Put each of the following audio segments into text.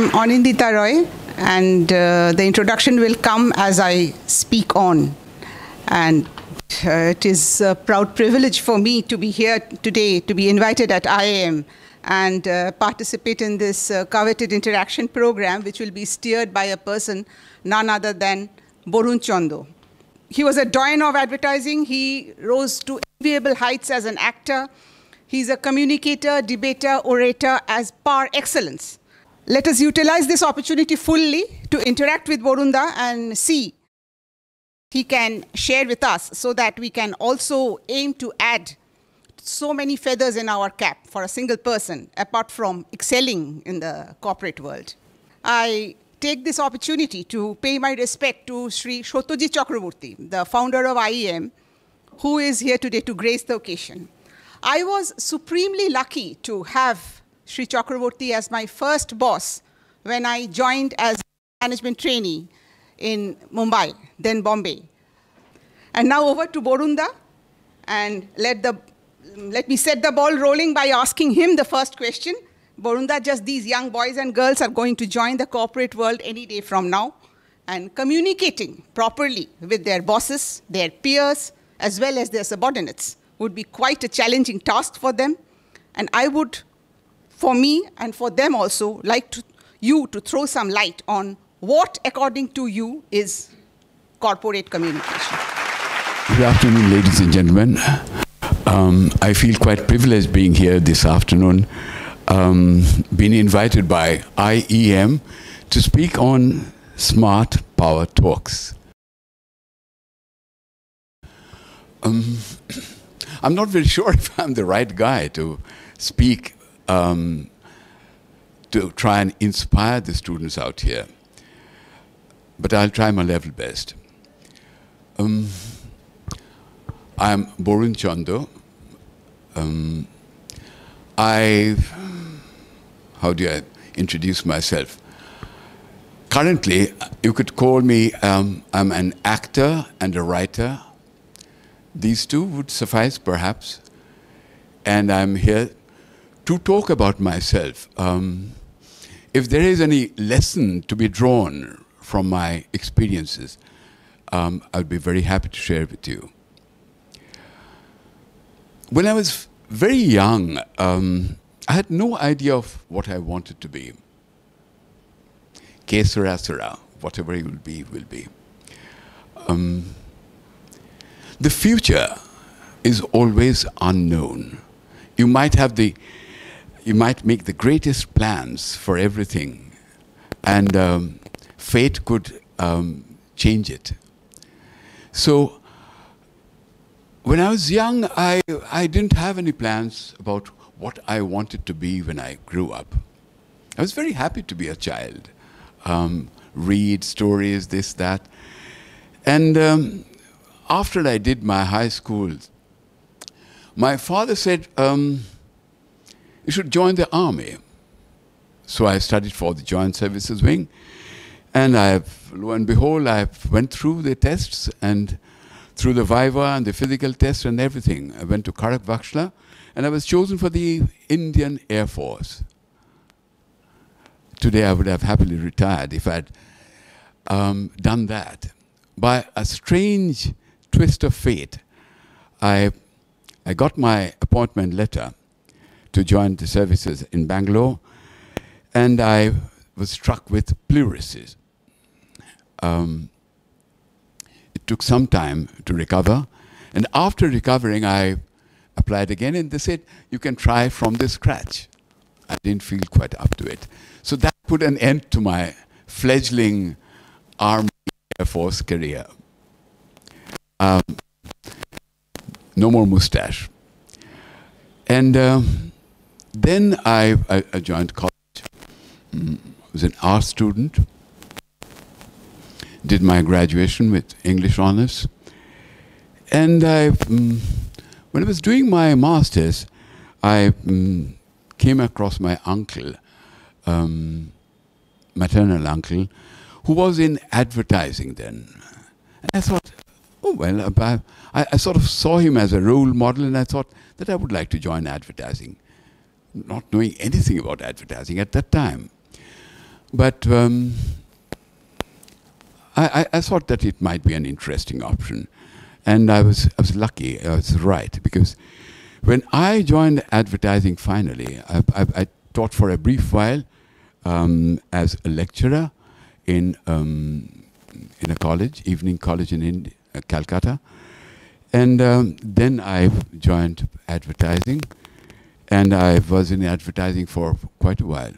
am Anindita Roy, and the introduction will come as I speak on. And it is a proud privilege for me to be here today, to be invited at IIM and participate in this coveted interaction program, which will be steered by a person none other than Barun Chanda. He was a doyen of advertising. He rose to enviable heights as an actor. He's a communicator, debater, orator as par excellence. Let us utilize this opportunity fully to interact with Barunda and see he can share with us so that we can also aim to add so many feathers in our cap for a single person, apart from excelling in the corporate world. I take this opportunity to pay my respect to Sri Satyajit Chakraborty, the founder of IEM, who is here today to grace the occasion. I was supremely lucky to have Sri Chakraborty as my first boss when I joined as management trainee in Mumbai, then Bombay. And now over to Barunda, and let me set the ball rolling by asking him the first question. Barunda, just these young boys and girls are going to join the corporate world any day from now, and communicating properly with their bosses, their peers, as well as their subordinates would be quite a challenging task for them. And I would, for me and for them also, like you to throw some light on what, according to you, is corporate communication. Good afternoon, ladies and gentlemen. I feel quite privileged being here this afternoon, being invited by IEM to speak on Smart Power Talks. I'm not very sure if I'm the right guy to speak, to try and inspire the students out here, but I'll try my level best. I'm Barun Chanda. How do I introduce myself? Currently, you could call me, I'm an actor and a writer. These two would suffice, perhaps. And I'm here to talk about myself. If there is any lesson to be drawn from my experiences, I'll be very happy to share with you. When I was very young, I had no idea of what I wanted to be. Kesara Sara, whatever it will be, will be. The future is always unknown. You might make the greatest plans for everything, and fate could change it. So when I was young, I didn't have any plans about what I wanted to be when I grew up. I was very happy to be a child, read stories, this, that. And after I did my high school, my father said, you should join the army. So I studied for the Joint Services Wing, and lo and behold, I went through the tests and through the Viva and the physical tests and everything. I went to Karak Vakshla, and I was chosen for the Indian Air Force. Today I would have happily retired if I'd done that. By a strange twist of fate, I got my appointment letter to join the services in Bangalore, and I was struck with pleurisy. It took some time to recover, and after recovering, I applied again, and they said, you can try from the scratch. I didn't feel quite up to it. So that put an end to my fledgling Army Air Force career. No more mustache. And then I joined college. I was an art student. Did my graduation with English honors. And when I was doing my master's, I came across my uncle, maternal uncle, who was in advertising then. And I thought, oh, well, I sort of saw him as a role model, and I thought that I would like to join advertising, not knowing anything about advertising at that time. But I thought that it might be an interesting option. And I was lucky, I was right, because when I joined advertising finally, I taught for a brief while as a lecturer in a college, evening college in Calcutta. And then I joined advertising, and I was in advertising for quite a while.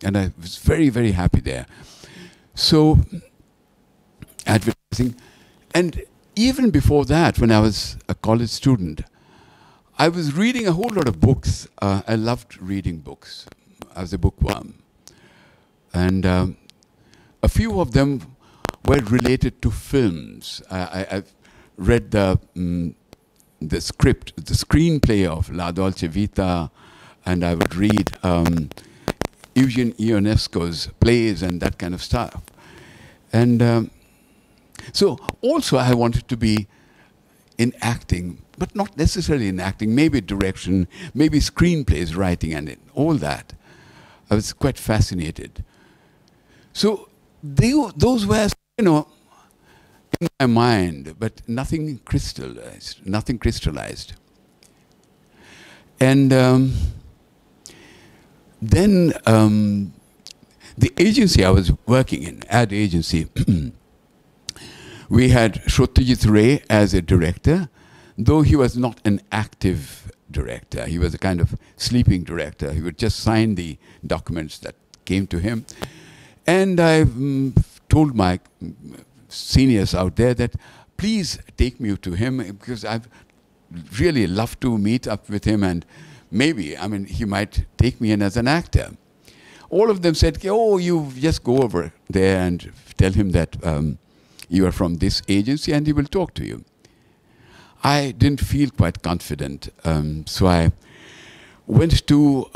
And I was very, very happy there. So, advertising, and even before that, when I was a college student, I was reading a whole lot of books. I loved reading books. I was a bookworm. And a few of them were related to films. I've read the script, the screenplay of La Dolce Vita, and I would read Eugene Ionesco's plays and that kind of stuff. And so also I wanted to be in acting, but not necessarily in acting, maybe direction, maybe screenplays, writing, and all that. I was quite fascinated. So those were, you know, in my mind, but nothing crystallized, nothing crystallized. And then the agency I was working in, ad agency, we had Satyajit Ray as a director, though he was not an active director. He was a kind of sleeping director. He would just sign the documents that came to him. And I told my seniors out there that please take me to him, because I'd really love to meet up with him, and maybe, I mean, he might take me in as an actor. All of them said, oh, you just go over there and tell him that you are from this agency and he will talk to you. I didn't feel quite confident, so I went to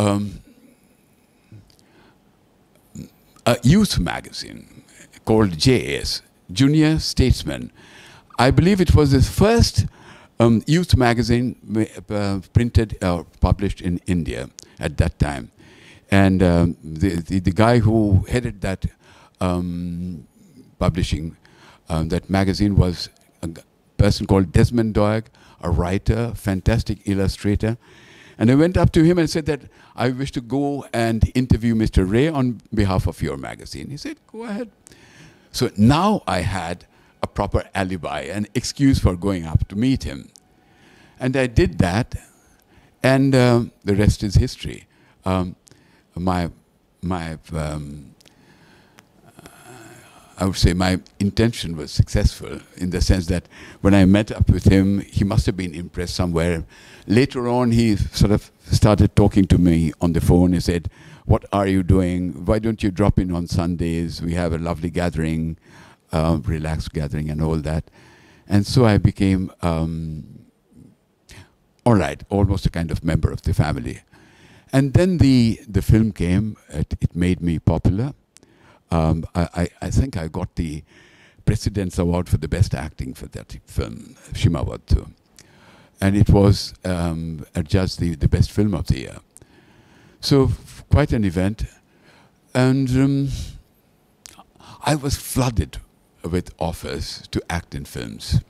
a youth magazine called JS, Junior Statesman. I believe it was the first youth magazine printed or published in India at that time. And the guy who headed that publishing, that magazine, was a person called Desmond Doig, a writer, fantastic illustrator. And I went up to him and said that I wish to go and interview Mr. Ray on behalf of your magazine. He said, go ahead. So now I had a proper alibi, an excuse for going up to meet him. And I did that, and the rest is history. I would say my intention was successful, in the sense that when I met up with him, he must have been impressed somewhere. Later on, he sort of started talking to me on the phone. He said, what are you doing? Why don't you drop in on Sundays? We have a lovely gathering, relaxed gathering and all that. And so I became, all right, almost a kind of member of the family. And then the film came. It made me popular. I think I got the President's Award for the Best Acting for that film, Seemabaddha. And it was adjudged the best film of the year. So quite an event. And I was flooded with offers to act in films.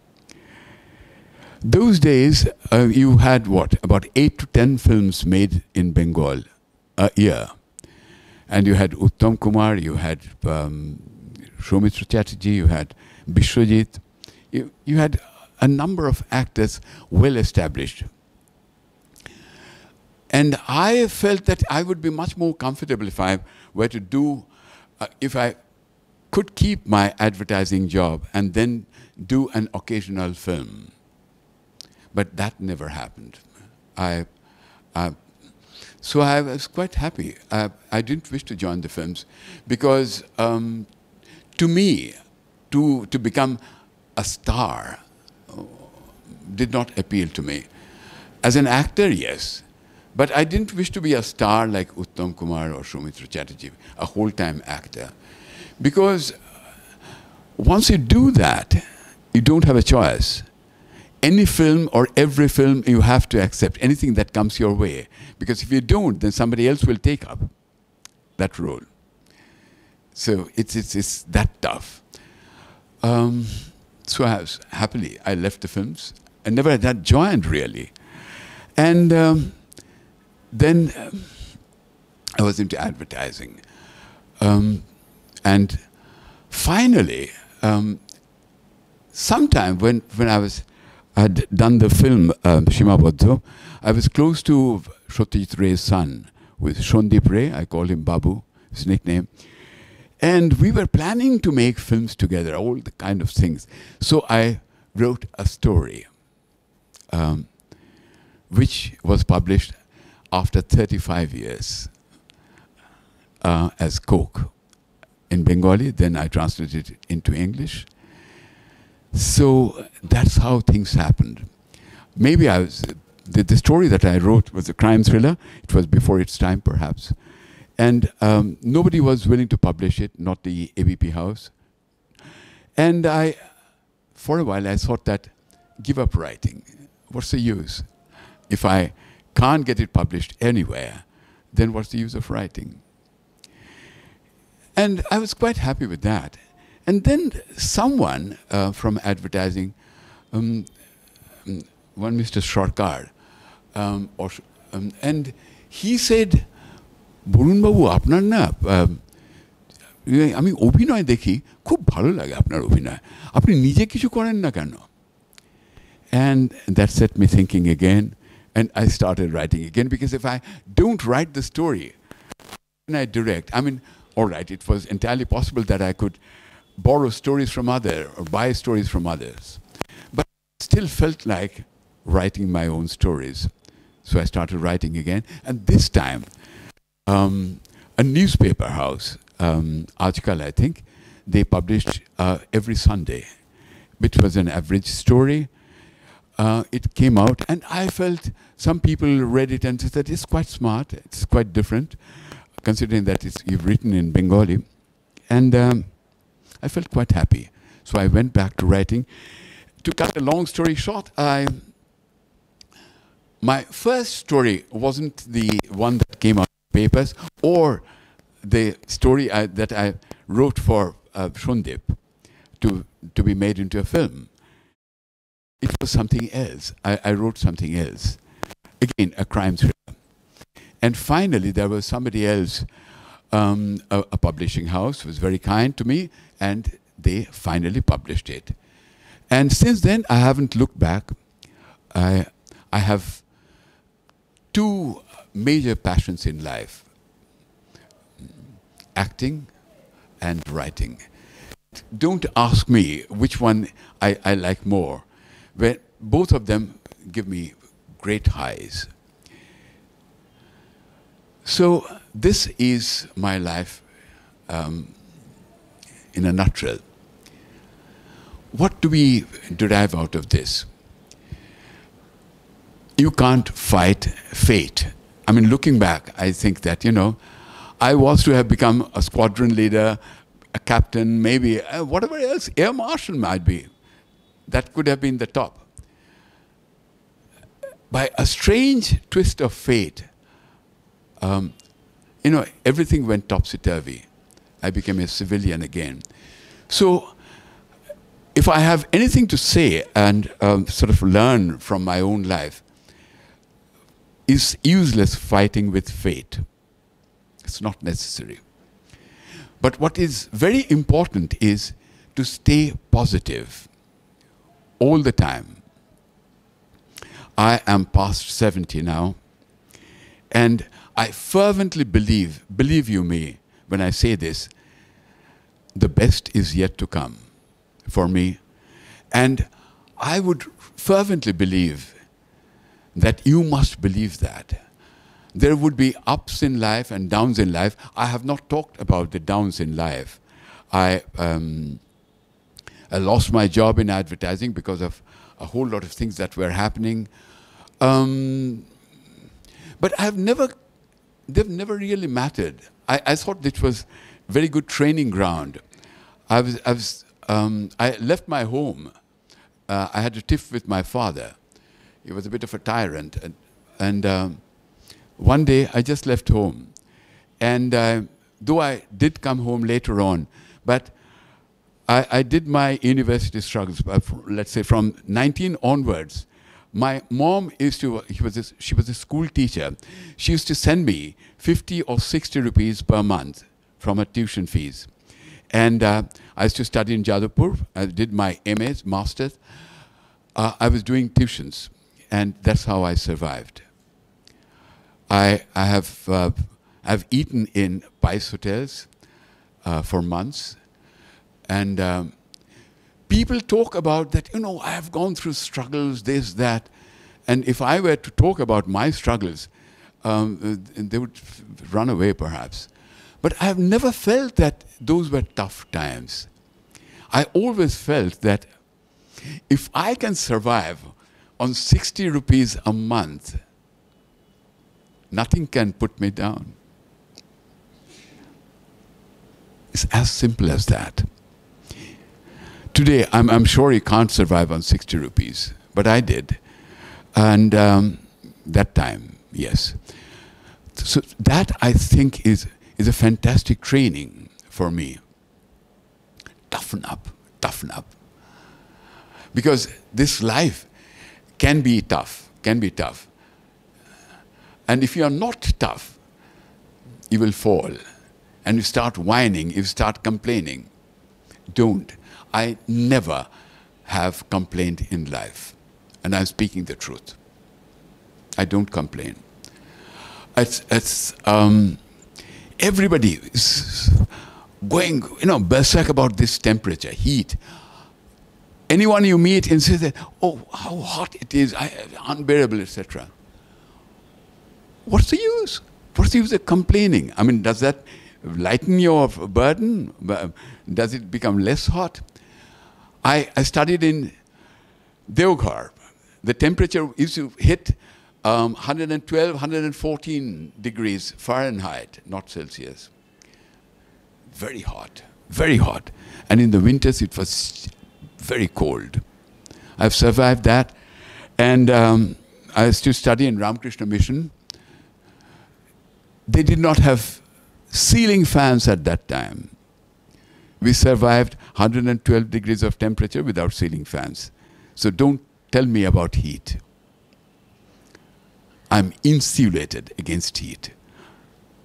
Those days, you had what? About 8 to 10 films made in Bengal a year. And you had Uttam Kumar, you had Soumitra Chatterjee, you had Biswajit. You had a number of actors well established. And I felt that I would be much more comfortable if I were to do, if I could keep my advertising job and then do an occasional film. But that never happened. So I was quite happy. I didn't wish to join the films because to me, to become a star did not appeal to me. As an actor, yes. But I didn't wish to be a star like Uttam Kumar or Soumitra Chatterjee, a whole-time actor. Because once you do that, you don't have a choice. Any film or every film, you have to accept anything that comes your way. Because if you don't, then somebody else will take up that role. So it's that tough. So I left the films. I never had joined really. And then I was into advertising. And finally, sometime when I had done the film Seemabaddha, I was close to Satyajit Ray's son, with Shondip Ray. I call him Babu, his nickname. And we were planning to make films together, all the kind of things. So I wrote a story, which was published after 35 years as Coke in Bengali. Then I translated it into English. So that's how things happened. Maybe the story that I wrote was a crime thriller. It was before its time, perhaps. And nobody was willing to publish it, not the ABP house. And for a while, I thought that, give up writing. What's the use? If I can't get it published anywhere, then what's the use of writing? And I was quite happy with that. And then someone from advertising, one Mr. Sarkar, and he said, Barun Babu, আপনার না আমি অভিনয় দেখি খুব ভালো লাগে আপনার অভিনয় আপনি নিজে কিছু করেন না কেন and that set me thinking again and I started writing again because if I don't write the story and I direct I mean all right it was entirely possible that I could borrow stories from others or buy stories from others but I still felt like writing my own stories so I started writing again and this time a newspaper house, Ajkal, I think, they published every Sunday, which was an average story. It came out, and I felt some people read it and said, it's quite smart, it's quite different, considering that you've written in Bengali. And I felt quite happy. So I went back to writing. To cut a long story short, my first story wasn't the one that came out papers or the story that I wrote for Shondip to be made into a film. It was something else. I wrote something else. Again, a crime thriller. And finally, there was somebody else, a publishing house, was very kind to me, and they finally published it. And since then, I haven't looked back. I have two major passions in life, acting and writing. Don't ask me which one I like more. When both of them give me great highs. So this is my life in a nutshell. What do we derive out of this? You can't fight fate. I mean, looking back, I think that, I was to have become a squadron leader, a captain, maybe whatever else, air marshal might be. That could have been the top. By a strange twist of fate, everything went topsy-turvy. I became a civilian again. So if I have anything to say and sort of learn from my own life, it's useless fighting with fate. It's not necessary. But what is very important is to stay positive all the time. I am past 70 now, and I fervently believe you me when I say this, the best is yet to come for me. And I would fervently believe that you must believe that. There would be ups in life and downs in life. I have not talked about the downs in life. I lost my job in advertising because of a whole lot of things that were happening. But they've never really mattered. I thought it was very good training ground. I left my home. I had a tiff with my father. He was a bit of a tyrant. And one day I just left home and I though I did come home later on, but I did my university struggles, let's say from 19 onwards. My mom she was a school teacher. She used to send me 50 or 60 rupees per month from her tuition fees. And I used to study in Jadavpur. I did my MAs, Masters. I was doing tuitions, and that's how I survived. I've eaten in Pice hotels for months. And people talk about that, I have gone through struggles, this, that. And if I were to talk about my struggles, they would run away perhaps. But I have never felt that those were tough times. I always felt that if I can survive on 60 rupees a month, nothing can put me down. It's as simple as that. Today, I'm sure you can't survive on 60 rupees, but I did. And that time, yes. So that, I think, is a fantastic training for me. Toughen up, toughen up. Because this life can be tough, can be tough. And if you are not tough, you will fall. And you start whining, you start complaining. Don't. I never have complained in life. And I'm speaking the truth. I don't complain. Everybody is going, berserk about this temperature, heat. Anyone you meet and say that, oh, how hot it is, unbearable, etc. What's the use? What's the use of complaining? I mean, does that lighten your burden? Does it become less hot? I studied in Deoghar. The temperature used to hit 112, 114 degrees Fahrenheit, not Celsius. Very hot, very hot. And in the winters, it was very cold. I've survived that. And I used to study in Ramakrishna Mission. They did not have ceiling fans at that time. We survived 112 degrees of temperature without ceiling fans. So don't tell me about heat. I'm insulated against heat.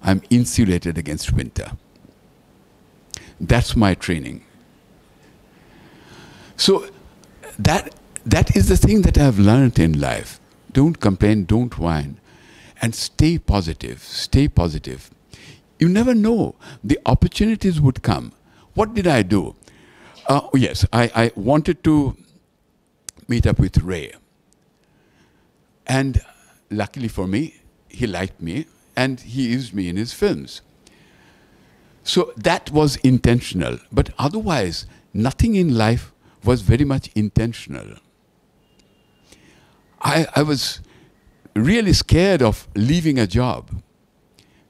I'm insulated against winter. That's my training. So that is the thing that I've learned in life. Don't complain, don't whine, and stay positive, stay positive. You never know, the opportunities would come. What did I do? Yes, I wanted to meet up with Ray. And luckily for me, he liked me and he used me in his films. So that was intentional. But otherwise, nothing in life was very much intentional. I was really scared of leaving a job. I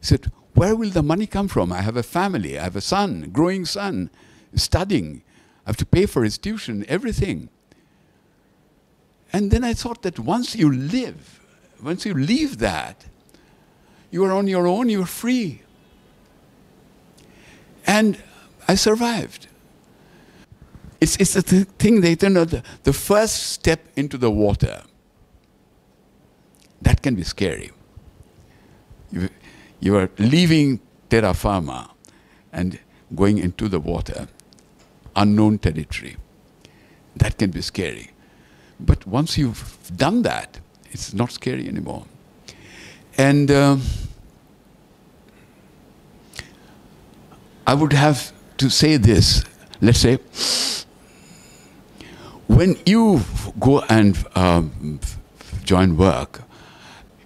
said, where will the money come from? I have a family, I have a son, growing son, studying. I have to pay for his tuition, everything. And then I thought that once you leave that, you are on your own, you're free. And I survived. It's the thing that, the first step into the water, that can be scary. You are leaving terra firma and going into the water, unknown territory. That can be scary. But once you've done that, it's not scary anymore. And I would have to say this. Let's say, when you go and join work,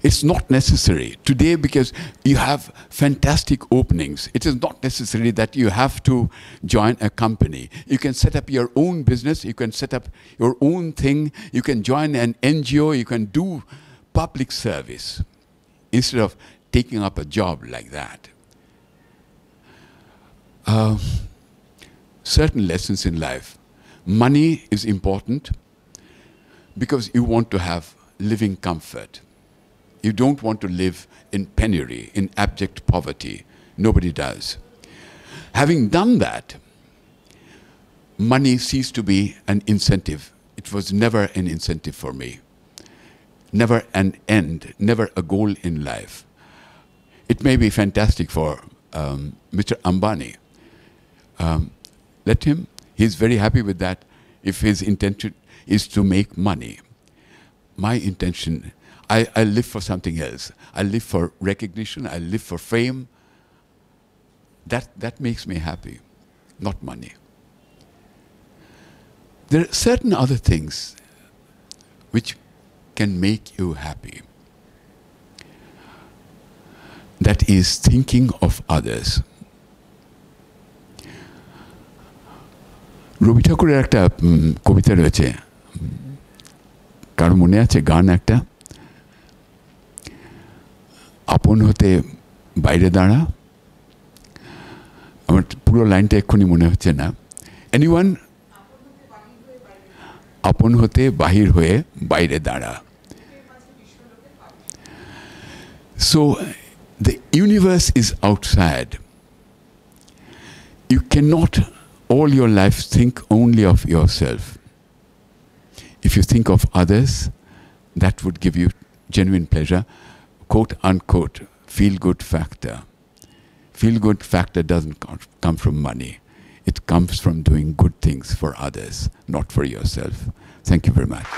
it's not necessary today, because you have fantastic openings. It is not necessary that you have to join a company. You can set up your own business. You can set up your own thing. You can join an NGO. You can do public service instead of taking up a job like that. Certain lessons in life. Money is important because you want to have living comfort. You don't want to live in penury, in abject poverty. Nobody does. Having done that, money ceased to be an incentive. It was never an incentive for me. Never an end, never a goal in life. It may be fantastic for Mr. Ambani. Let him. He's very happy with that if his intention is to make money. My intention, I live for something else. I live for recognition. I live for fame. That makes me happy, not money. There are certain other things which can make you happy. That is thinking of others. রবি ঠাকুরের একটা কবিতা রয়েছে, কার মনে আছে গান একটা, আপন হতে বাইরে দাঁড়া, আমার পুরো লাইনটা এক্ষুনি মনে হচ্ছে না। এনিওয়ান? আপন হতে বাহির হয়ে বাইরে দাঁড়া। So the universe is outside. You cannot all your life think only of yourself. If you think of others, that would give you genuine pleasure. Quote unquote, feel good factor. Feel good factor doesn't come from money. It comes from doing good things for others, not for yourself. Thank you very much.